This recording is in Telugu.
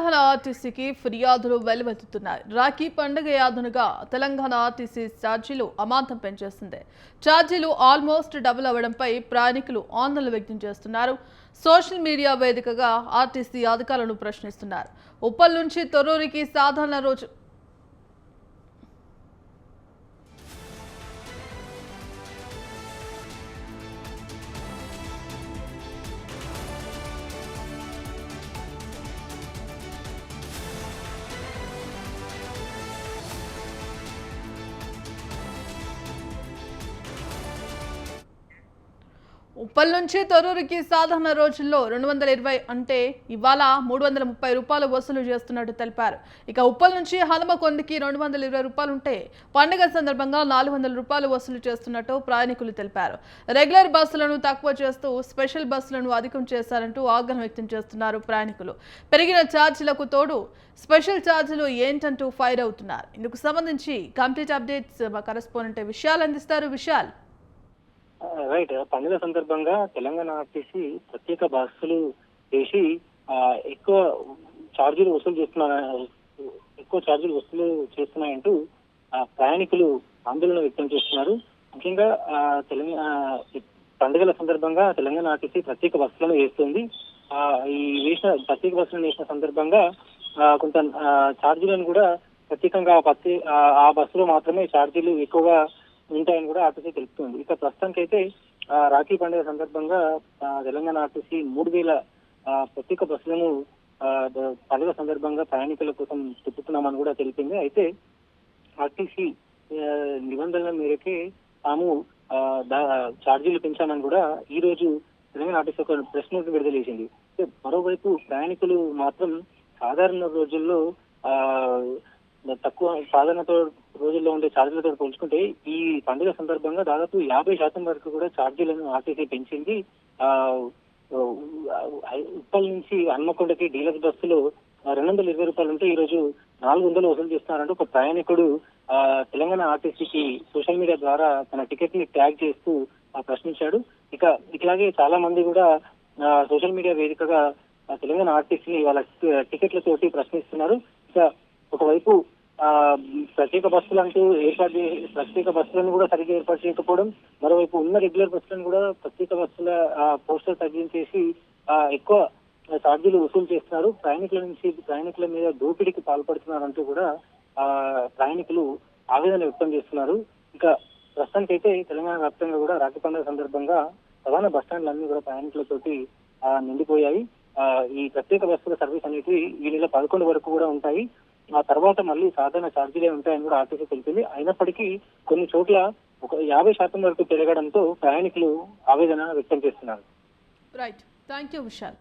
తెలంగాణ ఆర్టీసీకి ఫిర్యాదులు వెలువెత్తుతున్నాయి. రాఖీ పండుగ యాదనగా తెలంగాణ ఆర్టీసీ ఛార్జీలు అమాంతం పెంచేసింది. ఛార్జీలు ఆల్మోస్ట్ డబుల్ అవ్వడంపై ప్రయాణికులు ఆందోళన వ్యక్తం చేస్తున్నారు. సోషల్ మీడియా వేదికగా ఆర్టీసీ అధికారులను ప్రశ్నిస్తున్నారు. ఉప్పల్ నుంచి తొర్రూరికి సాధారణ రోజు ఉప్పల్ నుంచి తొర్రూరికి సాధారణ రోజుల్లో 220 అంటే ఇవాళ 330 రూపాయలు వసూలు చేస్తున్నట్టు తెలిపారు. ఇక ఉప్పల్ నుంచి హనుమకొండకి 220 రూపాయలు ఉంటే పండుగ సందర్భంగా 400 రూపాయలు వసూలు చేస్తున్నట్టు ప్రయాణికులు తెలిపారు. రెగ్యులర్ బస్సులను తక్కువ చేస్తూ స్పెషల్ బస్సులను అధికం చేశారంటూ ఆగ్రహం వ్యక్తం చేస్తున్నారు ప్రయాణికులు. పెరిగిన ఛార్జీలకు తోడు స్పెషల్ ఛార్జీలు ఏంటంటూ ఫైర్ అవుతున్నారు. ఇందుకు సంబంధించి కంప్లీట్ అప్డేట్స్ మా కరెస్పాండెంట్ విశాల్ అందిస్తారు. విశాల్, రైట్. పండుగ సందర్భంగా తెలంగాణ ఆర్టీసీ ప్రత్యేక బస్సులు చేసి ఎక్కువ ఛార్జీలు వసూలు చేస్తున్నాయంటూ ప్రయాణికులు ఆందోళన వ్యక్తం చేస్తున్నారు. ముఖ్యంగా పండుగల సందర్భంగా తెలంగాణ ఆర్టీసీ ప్రత్యేక బస్సులను వేస్తుంది. ఈ ప్రత్యేక బస్సులను వేసిన సందర్భంగా కొంత ఛార్జీలను కూడా ప్రత్యేకంగా ఆ బస్సులో మాత్రమే ఛార్జీలు ఎక్కువగా ఉంటాయని కూడా ఆర్టీసీ తెలుపుతుంది. ఇక ప్రస్తుతానికి అయితే రాఖీ పండుగ సందర్భంగా తెలంగాణ ఆర్టీసీ 3000 ప్రత్యేక బస్సులను పండుగ సందర్భంగా ప్రయాణికుల కోసం తిప్పుతున్నామని కూడా తెలిపింది. అయితే ఆర్టీసీ నిబంధనల మేరకే తాము ఛార్జీలు పెంచామని కూడా ఈ రోజు తెలంగాణ ఆర్టీసీ ఒక ప్రెస్ నోట్ విడుదల చేసింది. మరోవైపు ప్రయాణికులు మాత్రం సాధారణ రోజుల్లో సాధారణ రోజుల్లో ఉండే ఛార్జీలతో పోల్చుకుంటే ఈ పండుగ సందర్భంగా దాదాపు 50% వరకు కూడా ఛార్జీలను ఆర్టీసీ పెంచింది. ఉప్పల్ నుంచి హన్మకొండకి డీలక్స్ బస్సులు 220 రూపాయలు ఉంటే ఈ రోజు 400 వసూలు చేస్తున్నారంటూ ఒక ప్రయాణికుడు తెలంగాణ ఆర్టీసీకి సోషల్ మీడియా ద్వారా తన టికెట్ ని ట్యాగ్ చేస్తూ ప్రశ్నించాడు. ఇట్లాగే చాలా మంది కూడా సోషల్ మీడియా వేదికగా తెలంగాణ ఆర్టీసీని వాళ్ళ టికెట్లతోటి ప్రశ్నిస్తున్నారు. ఇక ఒకవైపు ప్రత్యేక బస్సులను కూడా సరిగ్గా ఏర్పాటు చేయకపోవడం, మరోవైపు ఉన్న రెగ్యులర్ బస్సులను కూడా ప్రత్యేక బస్సుల పోస్టర్ తగ్గించేసి ఎక్కువ ఛార్జీలు వసూలు చేస్తున్నారు. ప్రయాణికుల మీద దోపిడీకి పాల్పడుతున్నారంటూ కూడా ప్రయాణికులు ఆవేదన వ్యక్తం చేస్తున్నారు. ఇక ప్రస్తుతానికైతే తెలంగాణ వ్యాప్తంగా కూడా రాఖీ పండుగ సందర్భంగా ప్రధాన బస్టాండ్లన్నీ కూడా ప్రయాణికులతోటి నిండిపోయాయి. ఈ ప్రత్యేక బస్సుల సర్వీస్ అనేవి ఈ నెల 11 వరకు కూడా ఉంటాయి. ఆ తర్వాత మళ్ళీ సాధారణ ఛార్జీలే ఉంటాయని కూడా ఆర్టీసీ తెలిపింది. అయినప్పటికీ కొన్ని చోట్ల ఒక 50% వరకు పెరగడంతో ప్రయాణికులు ఆవేదన వ్యక్తం చేస్తున్నారు. Right, thank you Vishal.